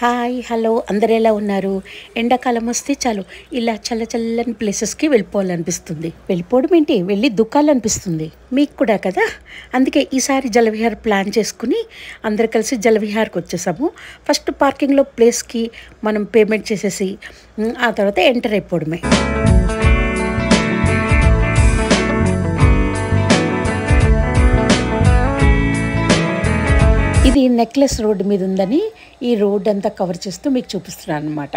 Hi hello అందరు ఎలా ఉన్నారు? ఎండాకాలం వస్తే చాలు ఇలా చల్లచల్లని ప్లేసెస్కి వెళ్ళిపోవాలనిపిస్తుంది. వెళ్ళిపోవడం ఏంటి, వెళ్ళి దుక్కాలనిపిస్తుంది. మీకు కూడా కదా. అందుకే ఈసారి జలవిహార్ ప్లాన్ చేసుకుని అందరు కలిసి జలవిహార్కి వచ్చేసాము. ఫస్ట్ పార్కింగ్లో ప్లేస్కి మనం పేమెంట్ చేసేసి ఆ తర్వాత ఎంటర్ అయిపోవడమే. ఇది నెక్లెస్ రోడ్డు మీద ఉందని ఈ రోడ్ అంతా కవర్ చేస్తూ మీకు చూపిస్తున్నాను అన్నమాట.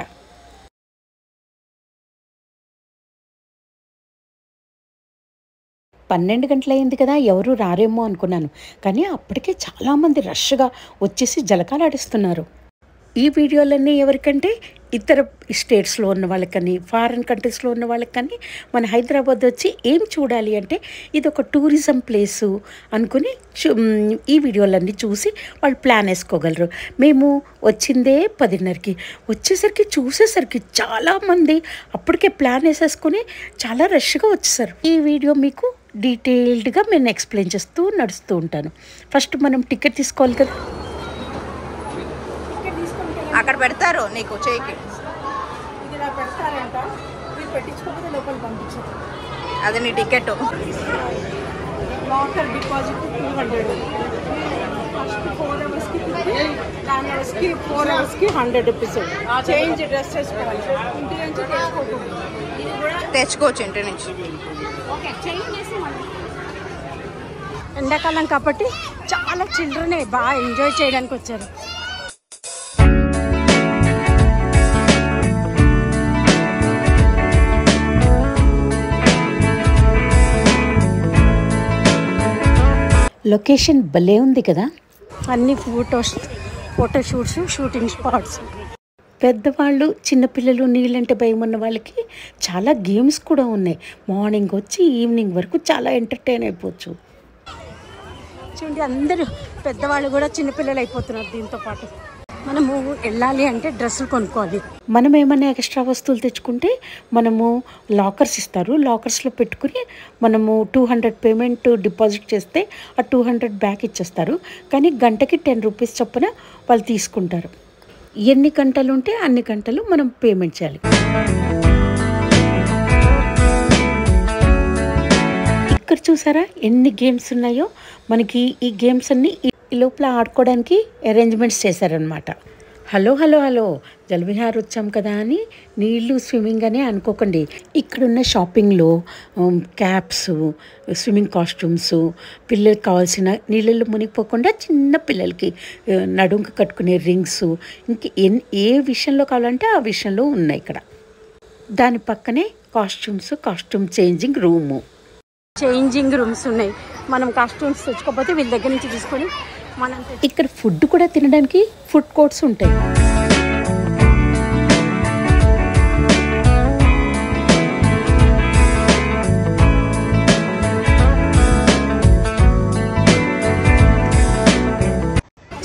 పన్నెండు గంటలైంది కదా, ఎవరు రారేమో అనుకున్నాను. కానీ అప్పటికే చాలామంది రష్గా వచ్చేసి జలకాలాడిస్తున్నారు. ఈ వీడియోలన్నీ ఎవరికంటే ఇతర స్టేట్స్లో ఉన్న వాళ్ళకని, ఫారిన్ కంట్రీస్లో ఉన్న వాళ్ళకని, మన హైదరాబాద్ వచ్చి ఏం చూడాలి అంటే ఇది ఒక టూరిజం ప్లేసు అనుకుని ఈ వీడియోలన్నీ చూసి వాళ్ళు ప్లాన్ వేసుకోగలరు. మేము వచ్చిందే 10:30కి, చూసేసరికి చాలామంది అప్పటికే ప్లాన్ వేసేసుకొని చాలా రష్గా వచ్చేసారు. ఈ వీడియో మీకు డీటెయిల్డ్గా నేను ఎక్స్ప్లెయిన్ చేస్తూ నడుస్తూ ఉంటాను. ఫస్ట్ మనం టికెట్ తీసుకోవాలి కదా. అక్కడ పెడతారు నీకు చేయికి, ఇది పెడతారంట, మీరు పెట్టించుకోకపోతే లోపల పంపించారు. అది నీ టికెట్. లాకర్ డిపాజిట్ 200, ఫస్ట్ 4 అవర్స్కి 50, 10 అవర్స్కి 4 అవర్స్కి 100 రూపీస్. చేంజ్ డ్రెస్ చేసుకోవాలి, ఇంటి నుంచి తెచ్చుకోవచ్చు ఇంటి నుంచి. ఎండాకాలం కాబట్టి చాలా చిల్డ్రనే బాగా ఎంజాయ్ చేయడానికి వచ్చారు. లొకేషన్ భలే ఉంది కదా. అన్ని ఫోటోషూట్స్, షూటింగ్ స్పాట్స్. పెద్దవాళ్ళు, చిన్నపిల్లలు, నీళ్ళంటే భయం ఉన్న వాళ్ళకి చాలా గేమ్స్ కూడా ఉన్నాయి. మార్నింగ్ వచ్చి ఈవినింగ్ వరకు చాలా ఎంటర్టైన్ అయిపోవచ్చు. చూడండి, అందరూ పెద్దవాళ్ళు కూడా చిన్నపిల్లలు అయిపోతున్నారు. దీంతో పాటు మనము వెళ్ళాలి అంటే డ్రెస్సులు కొనుక్కోవాలి. మనం ఏమైనా ఎక్స్ట్రా వస్తువులు తెచ్చుకుంటే మనము లాకర్స్ ఇస్తారు. లాకర్స్లో పెట్టుకుని మనము 200 పేమెంట్ డిపాజిట్ చేస్తే ఆ 200 బ్యాక్ ఇచ్చేస్తారు. కానీ గంటకి 10 రూపీస్ చొప్పున వాళ్ళు తీసుకుంటారు. ఎన్ని గంటలు ఉంటే అన్ని గంటలు మనం పేమెంట్ చేయాలి. ఇక్కడ చూసారా ఎన్ని గేమ్స్ ఉన్నాయో. మనకి ఈ గేమ్స్ అన్నీ ఈ లోపల ఆడుకోవడానికి అరేంజ్మెంట్స్ చేశారనమాట. హలో జలవిహార్ వచ్చాం కదా అని నీళ్ళు స్విమ్మింగ్ అనే అనుకోకండి. ఇక్కడున్న షాపింగ్లో క్యాప్స్, స్విమ్మింగ్ కాస్ట్యూమ్స్, పిల్లలకి కావాల్సిన నీళ్ళల్లో మునిగిపోకుండా చిన్న పిల్లలకి నడుంకు కట్టుకునే రింగ్స్, ఇంక ఏ విషయంలో కావాలంటే ఆ విషయంలో ఉన్నాయి ఇక్కడ. దాని పక్కనే కాస్ట్యూమ్ చేంజింగ్ రూమ్స్ ఉన్నాయి. మనం కాస్ట్యూమ్స్ తెచ్చుకోకపోతే వీళ్ళ దగ్గర నుంచి తీసుకొని మనం ఇక్కడ ఫుడ్ కూడా తినడానికి ఫుడ్ కోర్ట్స్ ఉంటాయి.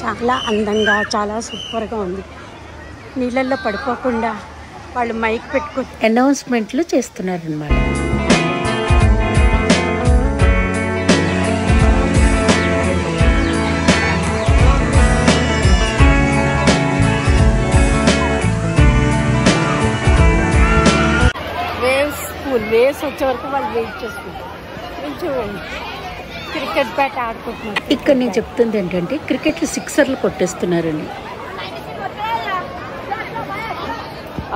చాలా అందంగా, చాలా సూపర్గా ఉంది. నీళ్ళల్లో పడిపోకుండా వాళ్ళు మైక్ పెట్టుకుని అనౌన్స్మెంట్లు చేస్తున్నారన్నమాట. వేవ్స్ వచ్చే వరకు వాళ్ళు వెయిట్ చేసుకుంటారు. చూడండి, క్రికెట్ బ్యాట్ ఆడుకుంటున్నారు. ఇక్కడ నేను చెప్తుంది ఏంటంటే క్రికెట్లో 6 కొట్టేస్తున్నారని.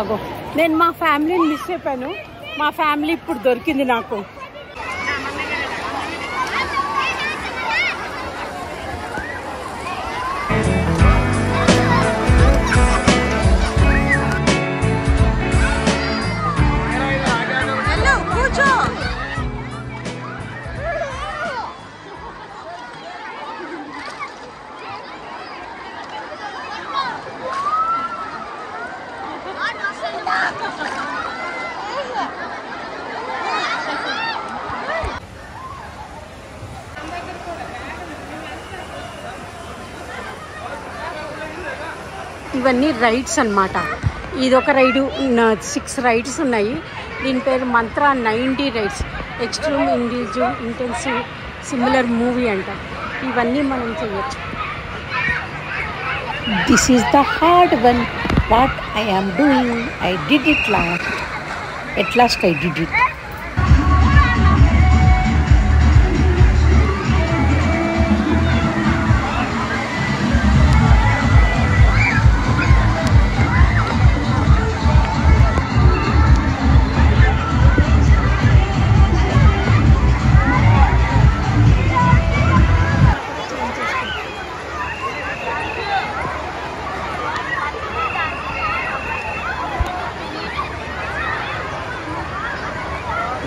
అగో, నేను మా ఫ్యామిలీని మిస్ అయిపోయాను. మా ఫ్యామిలీ ఇప్పుడు దొరికింది నాకు. ఇవన్నీ రైడ్స్ అన్నమాట. ఇదొక రైడు, 6 రైడ్స్ ఉన్నాయి. దీని పేరు Mantra 90 rides, extreme intensive similar movie అంట. ఇవన్నీ మనం చేయొచ్చు. This is the hard one. What I am doing, I did it last. At last I did it.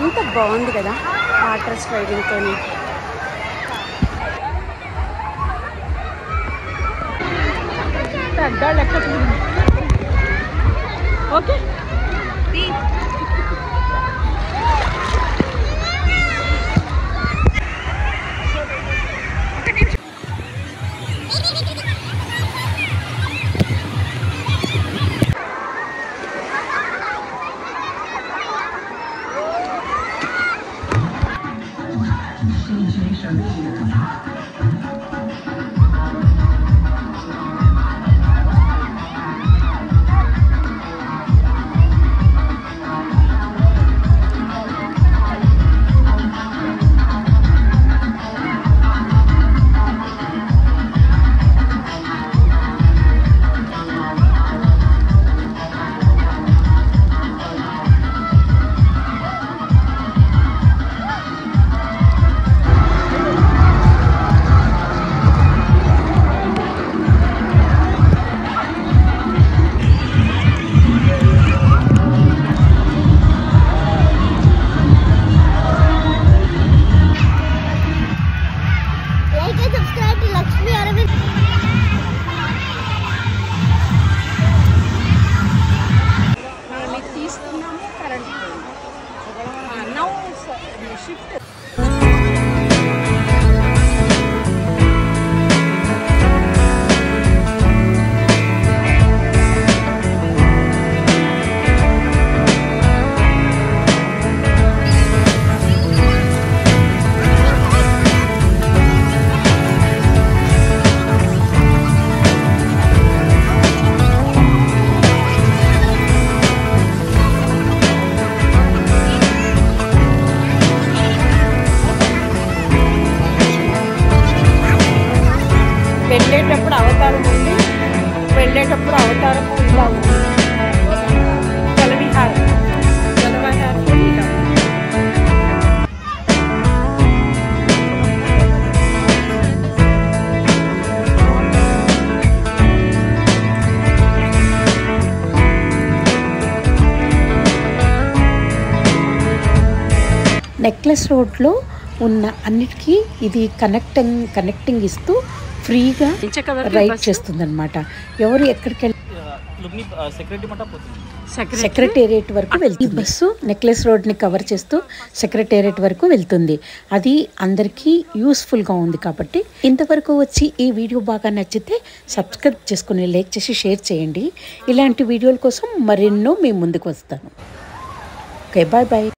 ఎంత బాగుంది కదా వాటర్ స్లైడింగ్తో. ఓకే వెళ్ళేటప్పుడు అవతారం ఉంది, వెళ్ళేటప్పుడు అవతారం ఇలా ఉంది. జలవిహారం ఇలా నెక్లెస్ రోడ్లో ఉన్న అన్నిటికీ ఇది కనెక్టింగ్ ఇస్తూ ఫ్రీగా రైడ్ చేస్తుంది అనమాట. ఎవరు ఎక్కడికి సెక్రటేరియట్ వరకు వెళ్తుంది. ఈ బస్సు నెక్లెస్ రోడ్ని కవర్ చేస్తూ సెక్రటేరియట్ వరకు వెళ్తుంది. అది అందరికీ యూస్ఫుల్గా ఉంది. కాబట్టి ఇంతవరకు వచ్చి ఈ వీడియో బాగా నచ్చితే సబ్స్క్రైబ్ చేసుకుని లైక్ చేసి షేర్ చేయండి. ఇలాంటి వీడియోల కోసం మరెన్నో మేము ముందుకు వస్తాను. Okay, bye bye.